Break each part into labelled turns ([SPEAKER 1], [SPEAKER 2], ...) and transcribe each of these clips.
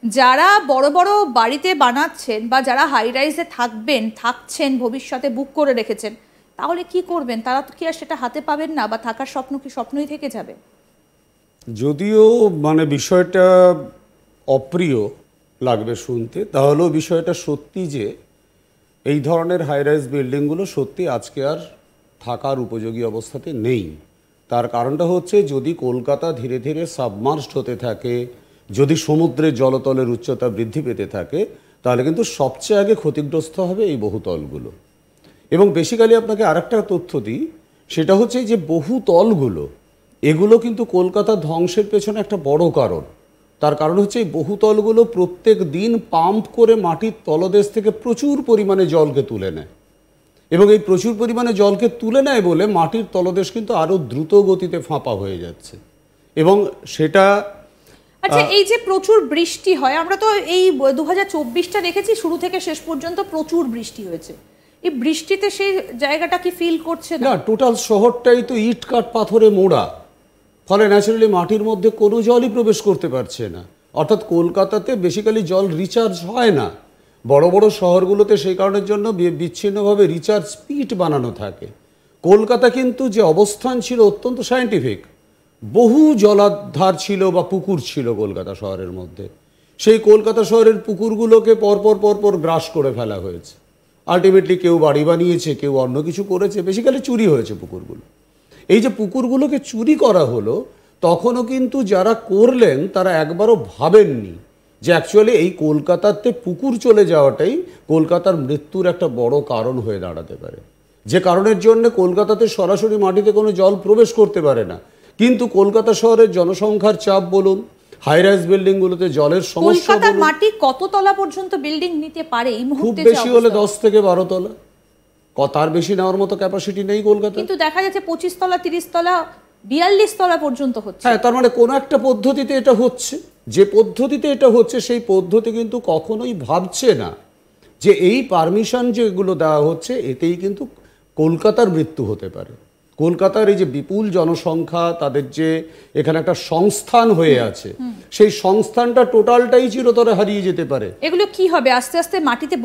[SPEAKER 1] যারা বড় বড় বাড়িতে বানাচ্ছেন বা যারা হাই রাইজে থাকছেন ভবিষ্যতে বুক করে রেখেছেন, তাহলে কি করবেন? তারা তো কি আর সেটা হাতে পাবেন না, বা থাকার স্বপ্ন কি স্বপ্নই থেকে যাবে?
[SPEAKER 2] যদিও বিষয়টা অপ্রিয় লাগবে শুনতে, তাহলেও বিষয়টা সত্যি যে এই ধরনের হাই রাইজ বিল্ডিংগুলো সত্যি আজকে আর থাকার উপযোগী অবস্থাতে নেই। তার কারণটা হচ্ছে, যদি কলকাতা ধীরে ধীরে সাবমার্জড হতে থাকে, যদি সমুদ্রের জলতলের উচ্চতা বৃদ্ধি পেতে থাকে, তাহলে কিন্তু সবচেয়ে আগে ক্ষতিগ্রস্ত হবে এই বহুতলগুলো। এবং বেসিক্যালি আপনাকে আরেকটা তথ্য দিই, সেটা হচ্ছে যে বহুতলগুলো এগুলো কিন্তু কলকাতা ধ্বংসের পেছনে একটা বড় কারণ। তার কারণ হচ্ছে এই বহুতলগুলো প্রত্যেক দিন পাম্প করে মাটির তলদেশ থেকে প্রচুর পরিমাণে জলকে তুলে নেয়, এবং এই প্রচুর পরিমাণে জলকে তুলে নেয় বলে মাটির তলদেশ কিন্তু আরও দ্রুত গতিতে ফাঁপা হয়ে যাচ্ছে। এবং সেটা
[SPEAKER 1] আচ্ছা, এই যে প্রচুর বৃষ্টি হয়, আমরা তো এই 2024টা দেখেছি শুরু থেকে শেষ পর্যন্ত প্রচুর বৃষ্টি হয়েছে, এই বৃষ্টিতে সেই জায়গাটা কি ফিল করছে
[SPEAKER 2] না? টোটাল শহরটাই তো ইট কাঠ পাথরে মোড়া, ফলে ন্যাচারালি মাটির মধ্যে কোনো জলই প্রবেশ করতে পারছে না। অর্থাৎ কলকাতাতে বেসিক্যালি জল রিচার্জ হয় না। বড় বড় শহরগুলোতে সেই কারণের জন্য বিচ্ছিন্নভাবে রিচার্জ পিট বানানো থাকে। কলকাতা কিন্তু যে অবস্থান ছিল অত্যন্ত সায়েন্টিফিক, বহু জলাধার ছিল বা পুকুর ছিল কলকাতা শহরের মধ্যে। সেই কলকাতা শহরের পুকুরগুলোকে পরপর গ্রাস করে ফেলা হয়েছে। আলটিমেটলি কেউ বাড়ি বানিয়েছে, কেউ অন্য কিছু করেছে, বেসিক্যালি চুরি হয়েছে পুকুরগুলো। এই যে পুকুরগুলোকে চুরি করা হলো, তখনও কিন্তু যারা করলেন তারা একবারও ভাবেননি যে অ্যাকচুয়ালি এই কলকাতাতে পুকুর চলে যাওয়াটাই কলকাতার মৃত্যুর একটা বড় কারণ হয়ে দাঁড়াতে পারে, যে কারণের জন্য কলকাতাতে সরাসরি মাটিতে কোনো জল প্রবেশ করতে পারে না। কিন্তু কলকাতা শহরের জনসংখ্যার চাপ বলুন, হাই রাইজ বিল্ডিংগুলোতে জলের সমস্যা বলুন,
[SPEAKER 1] কলকাতার মাটি কত তলা পর্যন্ত বিল্ডিং নিতে পারে এই মুহূর্তে?
[SPEAKER 2] খুব বেশি হলে 10 থেকে 12 তলা, তার বেশি নেওয়ার মতো ক্যাপাসিটি নেই কলকাতা।
[SPEAKER 1] কিন্তু দেখা যাচ্ছে 25 তলা, 30 তলা, 42 তলা পর্যন্ত হচ্ছে।
[SPEAKER 2] হ্যাঁ, তার মানে কোনো একটা পদ্ধতিতে এটা হচ্ছে। যে পদ্ধতিতে এটা হচ্ছে সেই পদ্ধতি কিন্তু কখনোই ভাবছে না যে এই পারমিশন যেগুলো দেওয়া হচ্ছে এতেই কিন্তু কলকাতার মৃত্যু হতে পারে। কলকাতার এই যে বিপুল জনসংখ্যা, তাদের যে এখানে একটা সংস্থান হয়ে আছে, সেই সংস্থানটা টোটালটাই চিরতরে হারিয়ে যেতে পারে।
[SPEAKER 1] এগুলো কি হবে? আস্তে আস্তে মাটিতে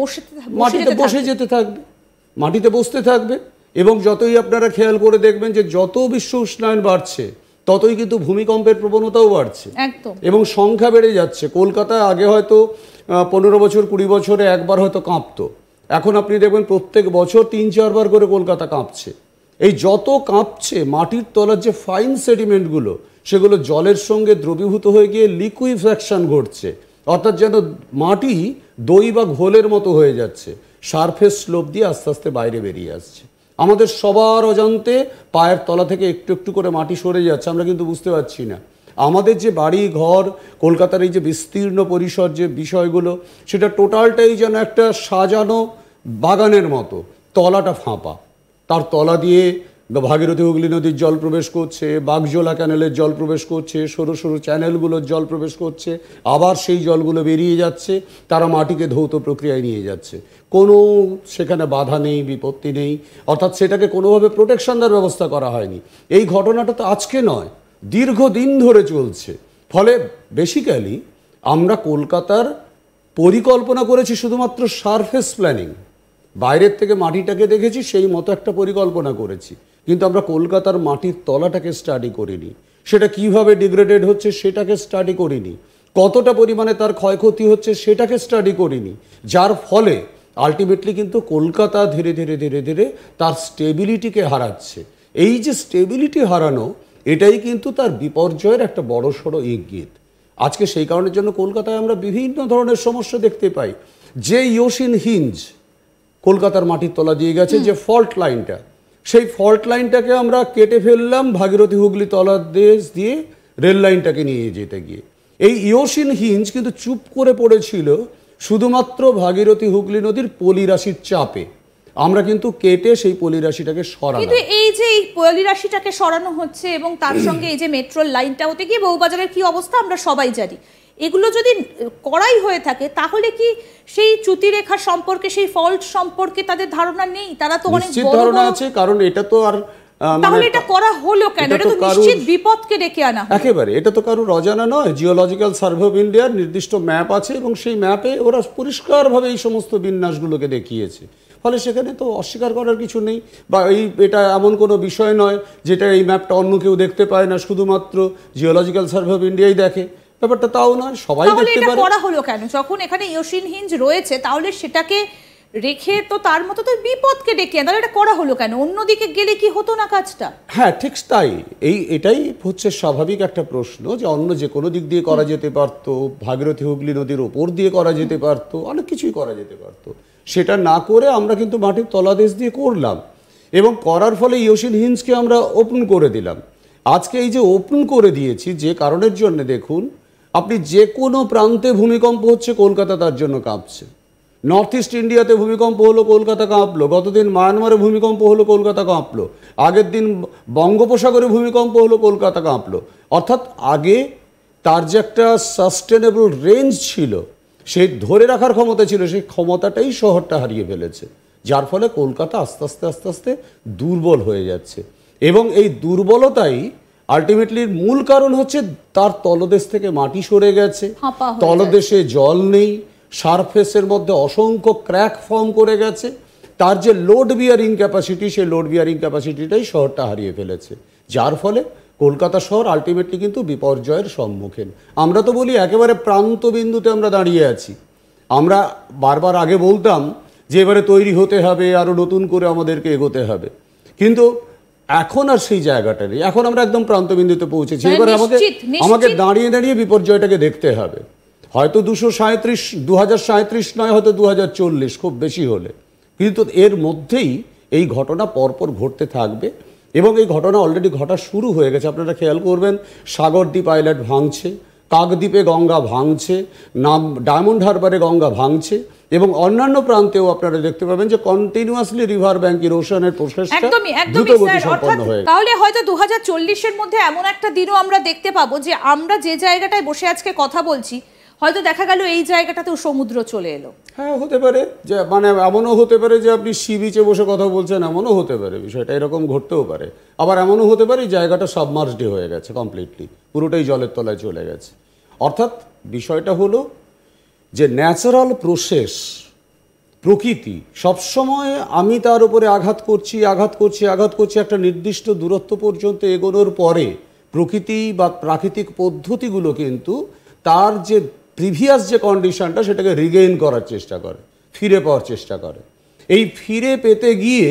[SPEAKER 1] বসে
[SPEAKER 2] যেতে থাকবে, মাটিতে বসতে থাকবে। এবং যতই আপনারা খেয়াল করে দেখবেন যে যত বিশ্ব উষ্ণায়ন বাড়ছে, ততই কিন্তু ভূমিকম্পের প্রবণতাও বাড়ছে এবং সংখ্যা বেড়ে যাচ্ছে। কলকাতায় আগে হয়তো 15 বছর 20 বছরে একবার হয়তো কাঁপতো, এখন আপনি দেখবেন প্রত্যেক বছর 3-4 বার করে কলকাতা কাঁপছে। এই যত কাঁপছে, মাটির তলার যে ফাইন সেডিমেন্টগুলো সেগুলো জলের সঙ্গে দ্রবীভূত হয়ে গিয়ে লিকুইফ্যাকশন ঘটছে, অর্থাৎ যেন মাটি দই বা ঘোলের মতো হয়ে যাচ্ছে, সারফেস স্লোপ দিয়ে আস্তে আস্তে বাইরে বেরিয়ে আসছে। আমাদের সবার অজান্তে পায়ের তলা থেকে একটু একটু করে মাটি সরে যাচ্ছে, আমরা কিন্তু বুঝতে পারছি না। আমাদের যে বাড়ি ঘর, কলকাতার এই যে বিস্তীর্ণ পরিসর যে বিষয়গুলো, সেটা টোটালটাই যেন একটা সাজানো বাগানের মতো, তলাটা ফাঁপা। তার তলা দিয়ে ভাগীরথী হুগলি নদীর জল প্রবেশ করছে, বাগজোলা ক্যানেলের জল প্রবেশ করছে, সরু সরু চ্যানেলগুলোর জল প্রবেশ করছে, আবার সেই জলগুলো বেরিয়ে যাচ্ছে, তারা মাটিকে ধৌত প্রক্রিয়ায় নিয়ে যাচ্ছে। কোনো সেখানে বাধা নেই, বিপত্তি নেই, অর্থাৎ সেটাকে কোনোভাবে প্রোটেকশন দেওয়ার ব্যবস্থা করা হয়নি। এই ঘটনাটা তো আজকে নয়, দীর্ঘদিন ধরে চলছে। ফলে বেসিক্যালি আমরা কলকাতার পরিকল্পনা করেছি শুধুমাত্র সারফেস প্ল্যানিং, বাইরের থেকে মাটিটাকে দেখেছি, সেই মতো একটা পরিকল্পনা করেছি, কিন্তু আমরা কলকাতার মাটির তলাটাকে স্টাডি করিনি। সেটা কিভাবে ডিগ্রেডেড হচ্ছে সেটাকে স্টাডি করিনি, কতটা পরিমাণে তার ক্ষয়ক্ষতি হচ্ছে সেটাকে স্টাডি করিনি, যার ফলে আলটিমেটলি কিন্তু কলকাতা ধীরে ধীরে ধীরে ধীরে তার স্টেবিলিটিকে হারাচ্ছে। এই যে স্টেবিলিটি হারানো, এটাই কিন্তু তার বিপর্যয়ের একটা বড়সড় ইঙ্গিত। আজকে সেই কারণের জন্য কলকাতায় আমরা বিভিন্ন ধরনের সমস্যা দেখতে পাই। যে ইয়োশিন হিঞ্জ কলকাতার মাটির তলা দিয়ে গেছে, যে ফল্ট লাইনটা, সেই ফল্ট লাইনটাকে আমরা কেটে ফেললাম ভাগীরথী হুগলি তলার দেশ দিয়ে রেল লাইনটাকে নিয়ে যেতে গিয়ে। এই ইয়োশিন হিঞ্জ কিন্তু চুপ করে পড়েছিল শুধুমাত্র ভাগীরথী হুগলি নদীর পলিরাশির চাপে। আমরা কিন্তু কেটে সেই পলিরাশিটাকে সরালাম।
[SPEAKER 1] কিন্তু এই যে এই পলিরাশিটাকে সরানো হচ্ছে এবং তার সঙ্গে এই যে মেট্রো লাইনটা হতে গিয়ে বউবাজারের কি অবস্থা আমরা সবাই জানি, এগুলো যদি করাই হয়ে থাকে তাহলে কি সেই চ্যুতিরেখা সম্পর্কে, সেই ফল্ট সম্পর্কে তাদের ধারণা নেই? তারা তো অনেক
[SPEAKER 2] নিশ্চিত ধারণা আছে, কারণ এটা তো আর
[SPEAKER 1] তাহলে এটা করা হলো কেন? এটা তো নিশ্চিত বিপদকে ডেকে আনা।
[SPEAKER 2] একেবারে এটা তো কারোর অজানা নয়। জিওলজিক্যাল সার্ভে অফ ইন্ডিয়ার নির্দিষ্ট ম্যাপ আছে এবং সেই ম্যাপে ওরা পরিষ্কারভাবে এই সমস্ত বিন্যাসগুলোকে দেখিয়েছে। ফলে সেখানে তো অস্বীকার করার কিছু নেই, বা এটা এমন কোনো বিষয় নয় যেটা এই ম্যাপটা অন্য কেউ দেখতে পায় না, শুধুমাত্র জিওলজিক্যাল সার্ভে অফ ইন্ডিয়াই দেখে, ব্যাপারটা তাও নয়, সবাই দেখতে পারে।
[SPEAKER 1] করা হলো কেন? যখন এখানে ইয়োশিন হিঞ্জ রয়েছে তাহলে সেটাকে রেখে তো তার মতো তো বিপদকে ডেকে আনা, তাহলে এটা করা হলো কেন? অন্যদিকে গেলে কি হতো না কাজটা?
[SPEAKER 2] হ্যাঁ ঠিক তাই, এটাই হচ্ছে স্বাভাবিক একটা প্রশ্ন যে অন্য যে কোনো দিক দিয়ে করা যেতে পারতো, ভাগীরথী হুগলি নদীর ওপর দিয়ে করা যেতে পারতো, অনেক কিছুই করা যেতে পারতো। সেটা না করে আমরা কিন্তু মাটির তলাদেশ দিয়ে করলাম, এবং করার ফলে ইয়োশিন হিঞ্জকে আমরা ওপেন করে দিলাম। আজকে এই যে ওপেন করে দিয়েছি যে কারণের জন্য, দেখুন আপনি যে কোনো প্রান্তে ভূমিকম্প হচ্ছে, কলকাতা তার জন্য কাঁপছে। নর্থ ইস্ট ইন্ডিয়াতে ভূমিকম্প হলো, কলকাতা কাঁপলো। গতদিন মায়ানমারে ভূমিকম্প হলো, কলকাতা কাঁপলো। আগের দিন বঙ্গোপসাগরে ভূমিকম্প হলো, কলকাতা কাঁপলো। অর্থাৎ আগে তার যে একটা সাস্টেনেবল রেঞ্জ ছিল, সেই ধরে রাখার ক্ষমতা ছিল, সেই ক্ষমতাটাই শহরটা হারিয়ে ফেলেছে, যার ফলে কলকাতা আস্তে আস্তে আস্তে আস্তে দুর্বল হয়ে যাচ্ছে। এবং এই দুর্বলতাই আলটিমেটলি মূল কারণ হচ্ছে তার তলদেশ থেকে মাটি সরে গেছে, তলদেশে জল নেই, সারফেসের মধ্যে অসংখ্য ক্র্যাক ফর্ম করে গেছে। তার যে লোড বিয়ারিং ক্যাপাসিটি, সেই লোড বিয়ারিং ক্যাপাসিটিটাই শহরটা হারিয়ে ফেলেছে, যার ফলে কলকাতা শহর আলটিমেটলি কিন্তু বিপর্যয়ের সম্মুখীন। আমরা তো বলি একেবারে প্রান্ত বিন্দুতে আমরা দাঁড়িয়ে আছি। আমরা বারবার আগে বলতাম যে এবারে তৈরি হতে হবে, আরও নতুন করে আমাদেরকে এগোতে হবে, কিন্তু এখন আর সেই জায়গাটা নেই। এখন আমরা একদম প্রান্তবিন্দুতে পৌঁছেছি। এবারে আমাকে দাঁড়িয়ে দাঁড়িয়ে বিপর্যয়টাকে দেখতে হবে। হয়তো 2037 নয়, হয়তো 2040, খুব বেশি হলে, কিন্তু এর মধ্যেই এই ঘটনা পরপর ঘটতে থাকবে, এবং এই ঘটনা অলরেডি ঘটা শুরু হয়ে গেছে। আপনারা খেয়াল করবেন, সাগরদ্বীপ আইল্যান্ড ভাঙছে, কাকদ্বীপে গঙ্গা ভাঙছে, ডায়মন্ড হারবারে গঙ্গা ভাঙছে, এবং অন্যান্য প্রান্তেও আপনারা দেখতে পাবেন যে কন্টিনিউয়াসলি রিভার ব্যাংক ইরোশনের প্রসেসটা দ্রুত গতি সম্পন্ন হয়ে।
[SPEAKER 1] তাহলে হয়তো 2040-এর মধ্যে এমন একটা দিনও আমরা দেখতে পাবো যে আমরা যে জায়গাটায় বসে আজকে কথা বলছি, হয়তো দেখা গেল এই জায়গাটাতেও সমুদ্র চলে এলো।
[SPEAKER 2] হ্যাঁ হতে পারে, যে মানে এমনও হতে পারে যে আপনি সি বিচে বসে কথা বলছেন, এমনও হতে পারে, বিষয়টা এরকম ঘটতেও পারে। আবার এমনও হতে পারে জায়গাটা সাবমার্জড হয়ে গেছে, কমপ্লিটলি পুরোটাই জলের তলায় চলে গেছে। অর্থাৎ বিষয়টা হলো যে ন্যাচারাল প্রসেস, প্রকৃতি সবসময় আমি তার উপরে আঘাত করছি একটা নির্দিষ্ট দূরত্ব পর্যন্ত এগোনোর পরে প্রকৃতি বা প্রাকৃতিক পদ্ধতিগুলো কিন্তু তার যে প্রিভিয়াস যে কন্ডিশনটা সেটাকে রিগেইন করার চেষ্টা করে, ফিরে পাওয়ার চেষ্টা করে। এই ফিরে পেতে গিয়ে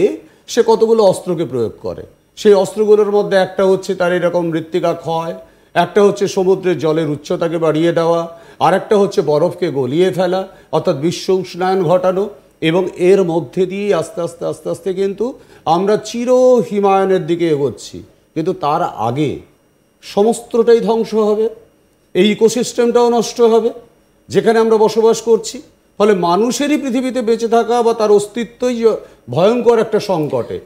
[SPEAKER 2] সে কতগুলো অস্ত্রকে প্রয়োগ করে। সেই অস্ত্রগুলোর মধ্যে একটা হচ্ছে তার এরকম মৃত্তিকা ক্ষয়, একটা হচ্ছে সমুদ্রের জলের উচ্চতাকে বাড়িয়ে দেওয়া, আর একটা হচ্ছে বরফকে গলিয়ে ফেলা, অর্থাৎ বিশ্ব উষ্ণায়ন ঘটানো। এবং এর মধ্যে দিয়ে আস্তে আস্তে আস্তে আস্তে কিন্তু আমরা চির হিমায়নের দিকে এগোচ্ছি। কিন্তু তার আগে সমস্তটাই ধ্বংস হবে, এই ইকোসিস্টেমটাও নষ্ট হবে যেখানে আমরা বসবাস করছি। ফলে মানুষেরই পৃথিবীতে বেঁচে থাকা বা তার অস্তিত্বই ভয়ঙ্কর একটা সংকটে।